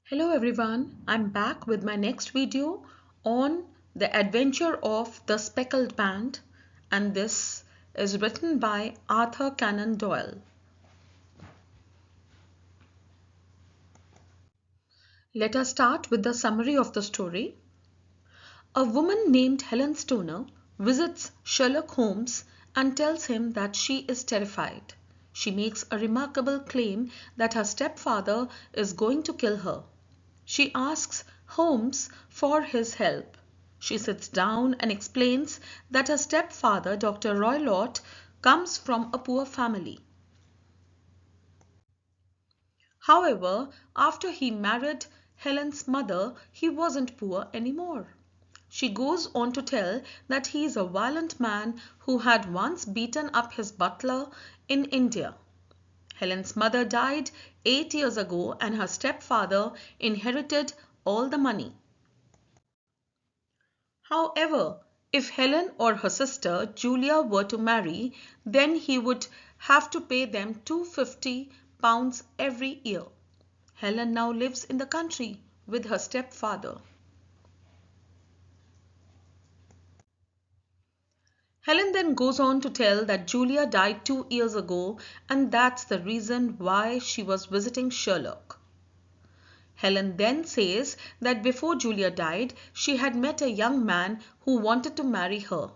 Hello everyone, I'm back with my next video on the adventure of the Speckled Band, and this is written by Arthur Conan Doyle. Let us start with the summary of the story. A woman named Helen Stoner visits Sherlock Holmes and tells him that she is terrified. She makes a remarkable claim that her stepfather is going to kill her. She asks Holmes for his help. She sits down and explains that her stepfather, Dr. Roylott, comes from a poor family. However, after he married Helen's mother, he wasn't poor anymore. She goes on to tell that he is a violent man who had once beaten up his butler in India. Helen's mother died 8 years ago and her stepfather inherited all the money. However, if Helen or her sister Julia were to marry, then he would have to pay them £250 every year. Helen now lives in the country with her stepfather. Helen then goes on to tell that Julia died 2 years ago and that's the reason why she was visiting Sherlock. Helen then says that before Julia died, she had met a young man who wanted to marry her.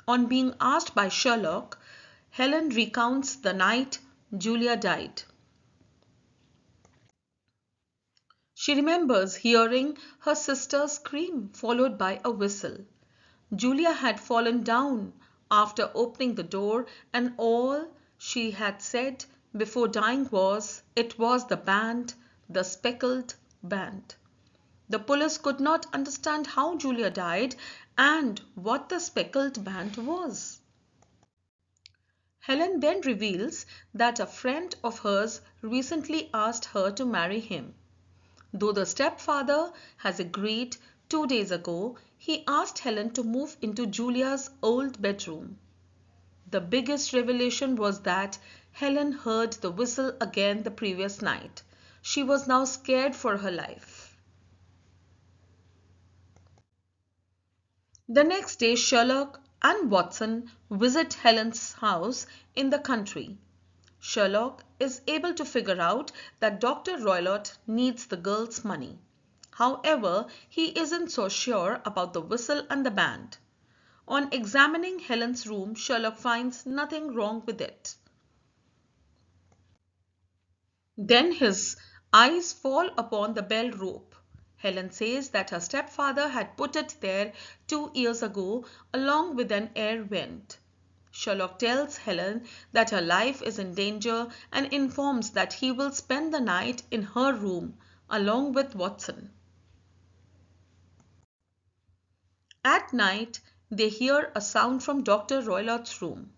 On being asked by Sherlock, Helen recounts the night Julia died. She remembers hearing her sister scream followed by a whistle. Julia had fallen down after opening the door and all she had said before dying was, "It was the band, the Speckled Band." The police could not understand how Julia died and what the Speckled Band was. Helen then reveals that a friend of hers recently asked her to marry him. Though the stepfather has agreed 2 days ago, he asked Helen to move into Julia's old bedroom. The biggest revelation was that Helen heard the whistle again the previous night. She was now scared for her life. The next day, Sherlock and Watson visit Helen's house in the country. Sherlock is able to figure out that Dr. Roylott needs the girl's money. However, he isn't so sure about the whistle and the band. On examining Helen's room, Sherlock finds nothing wrong with it. Then his eyes fall upon the bell rope. Helen says that her stepfather had put it there 2 years ago along with an air vent. Sherlock tells Helen that her life is in danger and informs that he will spend the night in her room along with Watson. At night, they hear a sound from Dr. Roylott's room.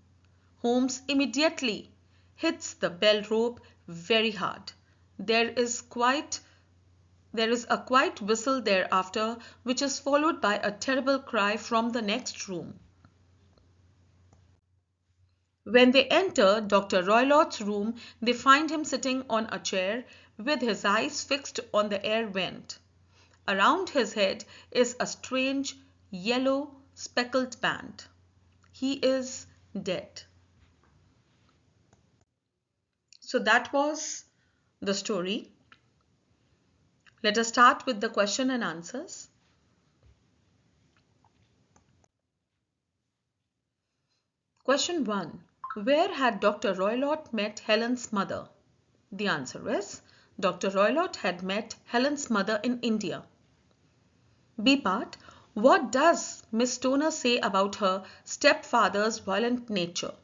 Holmes immediately hits the bell rope very hard. There is a quiet whistle thereafter, which is followed by a terrible cry from the next room. When they enter Dr. Roylott's room, they find him sitting on a chair with his eyes fixed on the air vent. Around his head is a strange yellow speckled band. He is dead. So that was the story. Let us start with the question and answers. Question 1. Where had Dr. Roylott met Helen's mother? The answer is Dr. Roylott had met Helen's mother in India. B part. What does Miss Stoner say about her stepfather's violent nature?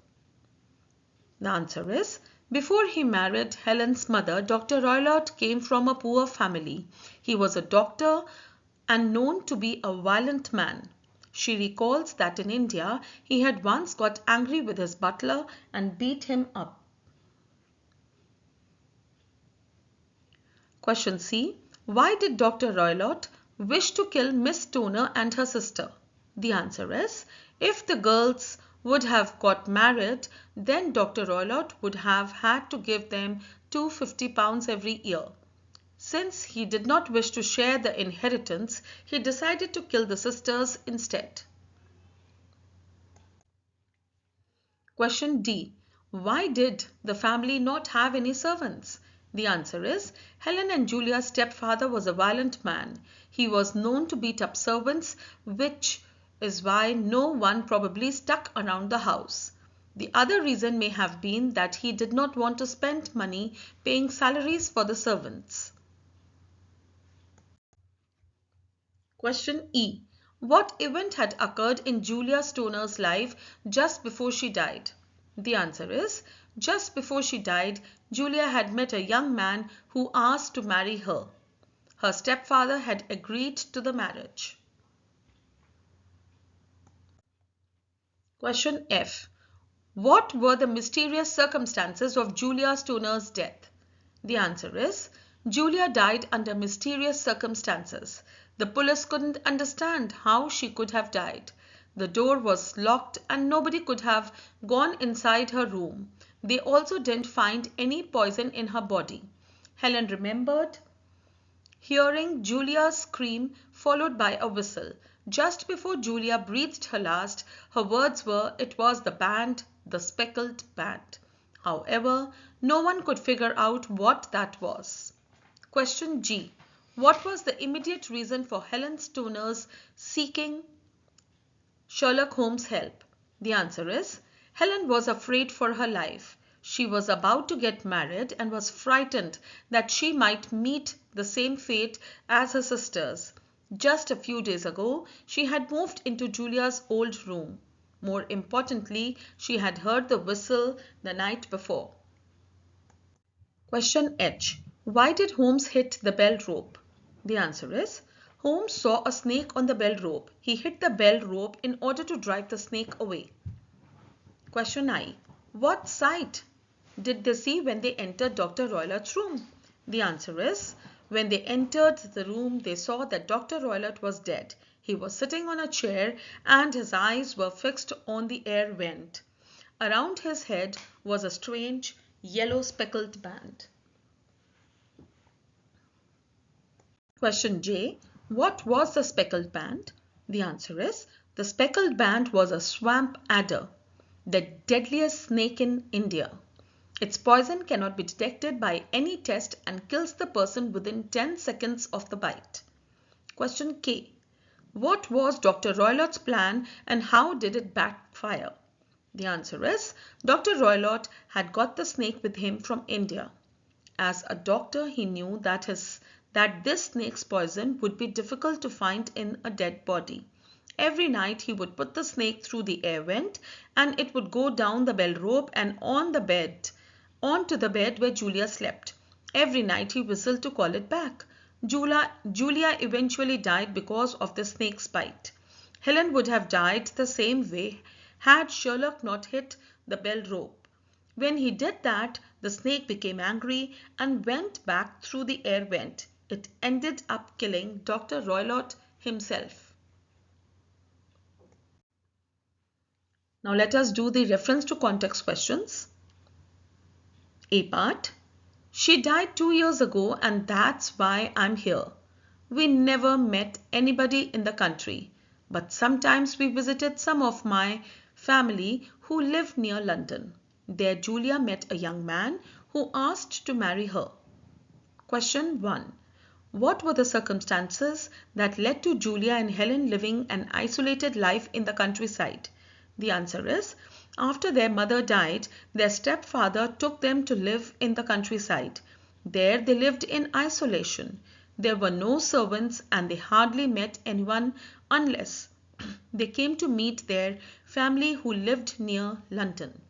The answer is before he married Helen's mother, Dr. Roylott came from a poor family. He was a doctor and known to be a violent man. She recalls that in India, he had once got angry with his butler and beat him up. Question C. Why did Dr. Roylott wish to kill Miss Stoner and her sister? The answer is, if the girls would have got married, then Dr. Roylott would have had to give them £250 every year. Since he did not wish to share the inheritance, he decided to kill the sisters instead. Question D. Why did the family not have any servants? The answer is Helen and Julia's stepfather was a violent man. He was known to beat up servants, which is why no one probably stuck around the house. The other reason may have been that he did not want to spend money paying salaries for the servants. Question E. What event had occurred in Julia Stoner's life just before she died? The answer is, just before she died, Julia had met a young man who asked to marry her. Her stepfather had agreed to the marriage. Question F. What were the mysterious circumstances of Julia Stoner's death? The answer is, Julia died under mysterious circumstances. The police couldn't understand how she could have died. The door was locked and nobody could have gone inside her room. They also didn't find any poison in her body. Helen remembered hearing Julia's scream followed by a whistle. Just before Julia breathed her last, her words were, "It was the band, the Speckled band." However, no one could figure out what that was. Question G. What was the immediate reason for Helen Stoner's seeking Sherlock Holmes' help? The answer is, Helen was afraid for her life. She was about to get married and was frightened that she might meet the same fate as her sisters. Just a few days ago, she had moved into Julia's old room. More importantly, she had heard the whistle the night before. Question H. Why did Holmes hit the bell rope? The answer is, Holmes saw a snake on the bell rope. He hit the bell rope in order to drive the snake away. Question I. What sight did they see when they entered Dr. Roylott's room? The answer is, when they entered the room, they saw that Dr. Roylott was dead. He was sitting on a chair and his eyes were fixed on the air vent. Around his head was a strange yellow speckled band. Question J. What was the speckled band? The answer is, the speckled band was a swamp adder, the deadliest snake in India. Its poison cannot be detected by any test and kills the person within 10 seconds of the bite. Question K. What was Dr. Roylott's plan and how did it backfire? The answer is, Dr. Roylott had got the snake with him from India. As a doctor, he knew that this snake's poison would be difficult to find in a dead body. Every night he would put the snake through the air vent and it would go down the bell rope and onto the bed where Julia slept. Every night he whistled to call it back. Julia eventually died because of the snake's bite. Helen would have died the same way had Sherlock not hit the bell rope. When he did that, the snake became angry and went back through the air vent. It ended up killing Dr. Roylott himself. Now let us do the reference to context questions. A part. She died 2 years ago and that's why I'm here. We never met anybody in the country, but sometimes we visited some of my family who live near London. There Julia met a young man who asked to marry her. Question 1. What were the circumstances that led to Julia and Helen living an isolated life in the countryside? The answer is, after their mother died, their stepfather took them to live in the countryside. There they lived in isolation. There were no servants and they hardly met anyone unless they came to meet their family who lived near London.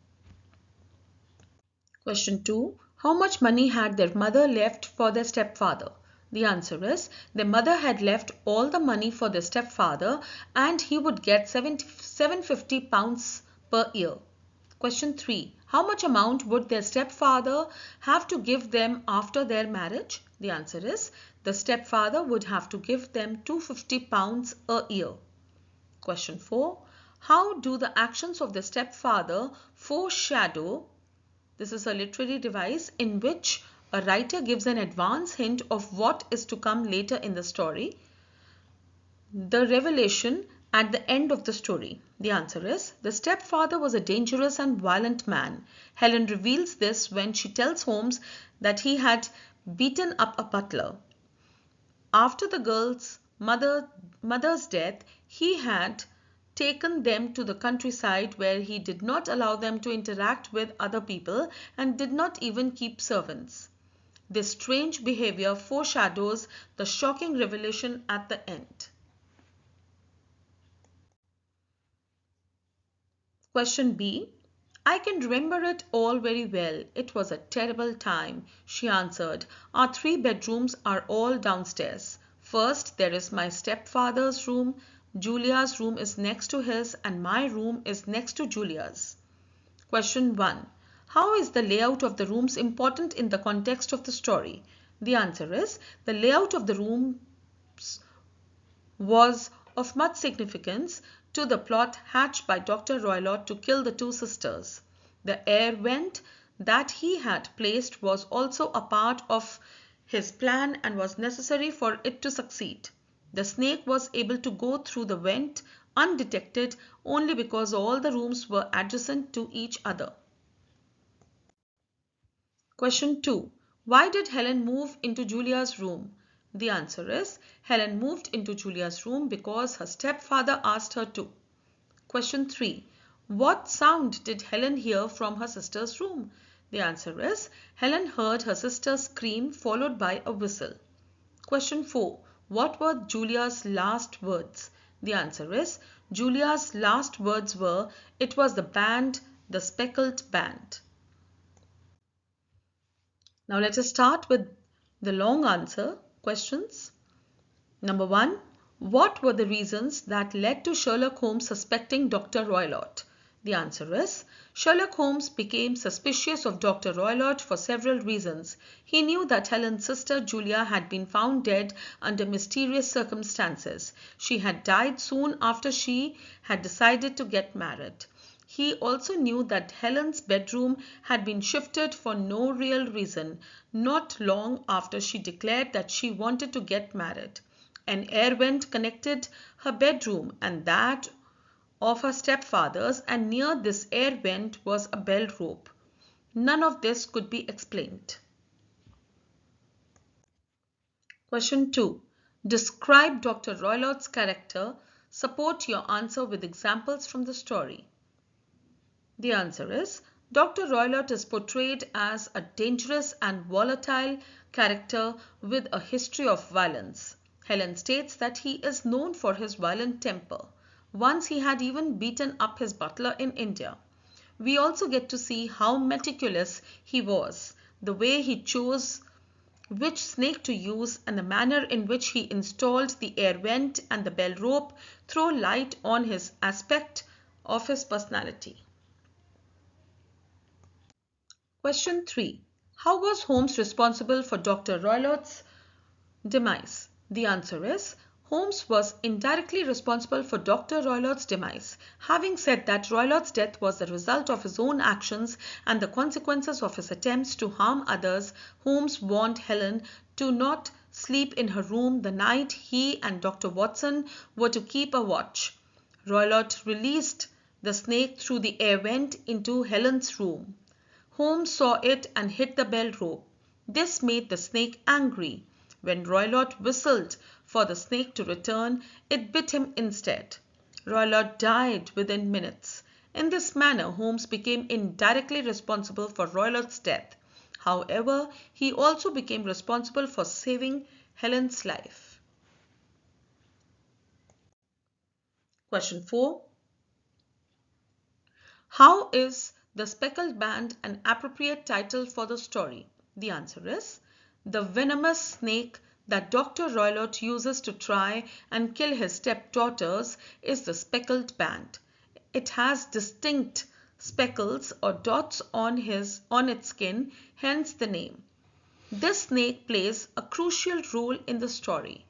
Question 2. How much money had their mother left for their stepfather? The answer is, their mother had left all the money for their stepfather and he would get £750 per year. Question 3. How much amount would their stepfather have to give them after their marriage? The answer is, the stepfather would have to give them £250 a year. Question 4. How do the actions of the stepfather foreshadow? This is a literary device in which A writer gives an advance hint of what is to come later in the story. The revelation at the end of the story. The answer is, the stepfather was a dangerous and violent man. Helen reveals this when she tells Holmes that he had beaten up a butler. After the girl's mother's death, he had taken them to the countryside where he did not allow them to interact with other people and did not even keep servants. This strange behavior foreshadows the shocking revelation at the end. Question B. I can remember it all very well. It was a terrible time, she answered. Our 3 bedrooms are all downstairs. First, there is my stepfather's room. Julia's room is next to his, and my room is next to Julia's. Question 1. How is the layout of the rooms important in the context of the story? The answer is, the layout of the rooms was of much significance to the plot hatched by Dr. Roylott to kill the 2 sisters. The air vent that he had placed was also a part of his plan and was necessary for it to succeed. The snake was able to go through the vent undetected only because all the rooms were adjacent to each other. Question 2. Why did Helen move into Julia's room? The answer is, Helen moved into Julia's room because her stepfather asked her to. Question 3. What sound did Helen hear from her sister's room? The answer is, Helen heard her sister scream followed by a whistle. Question 4. What were Julia's last words? The answer is, Julia's last words were, it was the band, the Speckled band. Now let us start with the long answer questions. Number 1. What were the reasons that led to Sherlock Holmes suspecting Dr. Roylott? The answer is, Sherlock Holmes became suspicious of Dr. Roylott for several reasons. He knew that Helen's sister Julia had been found dead under mysterious circumstances. She had died soon after she had decided to get married. He also knew that Helen's bedroom had been shifted for no real reason, not long after she declared that she wanted to get married. An air vent connected her bedroom and that of her stepfather's, and near this air vent was a bell rope. None of this could be explained. Question 2. Describe Dr. Roylott's character. Support your answer with examples from the story. The answer is, Dr. Roylott is portrayed as a dangerous and volatile character with a history of violence. Helen states that he is known for his violent temper. Once he had even beaten up his butler in India. We also get to see how meticulous he was, the way he chose which snake to use and the manner in which he installed the air vent and the bell rope throw light on his aspect of his personality. Question 3. How was Holmes responsible for Dr. Roylott's demise? The answer is, Holmes was indirectly responsible for Dr. Roylott's demise. Having said that Roylott's death was the result of his own actions and the consequences of his attempts to harm others, Holmes warned Helen to not sleep in her room the night he and Dr. Watson were to keep a watch. Roylott released the snake through the air vent into Helen's room. Holmes saw it and hit the bell rope. This made the snake angry. When Roylott whistled for the snake to return, it bit him instead. Roylott died within minutes. In this manner, Holmes became indirectly responsible for Roylott's death. However, he also became responsible for saving Helen's life. Question 4. How is the Speckled Band an appropriate title for the story? The answer is, the venomous snake that Dr. Roylott uses to try and kill his stepdaughters is the Speckled Band. It has distinct speckles or dots on its skin, hence the name. This snake plays a crucial role in the story.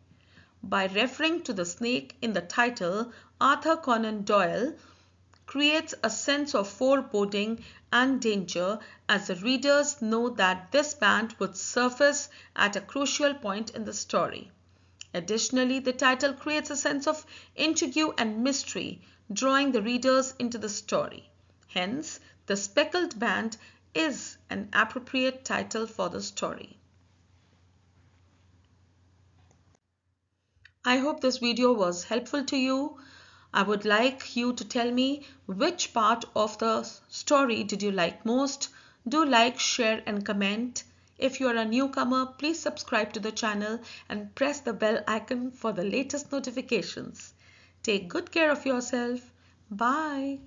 By referring to the snake in the title, Arthur Conan Doyle creates a sense of foreboding and danger as the readers know that this band would surface at a crucial point in the story. Additionally, the title creates a sense of intrigue and mystery, drawing the readers into the story. Hence, the Speckled Band is an appropriate title for the story. I hope this video was helpful to you. I would like you to tell me which part of the story did you like most. Do like, share and comment. If you are a newcomer, please subscribe to the channel and press the bell icon for the latest notifications. Take good care of yourself. Bye.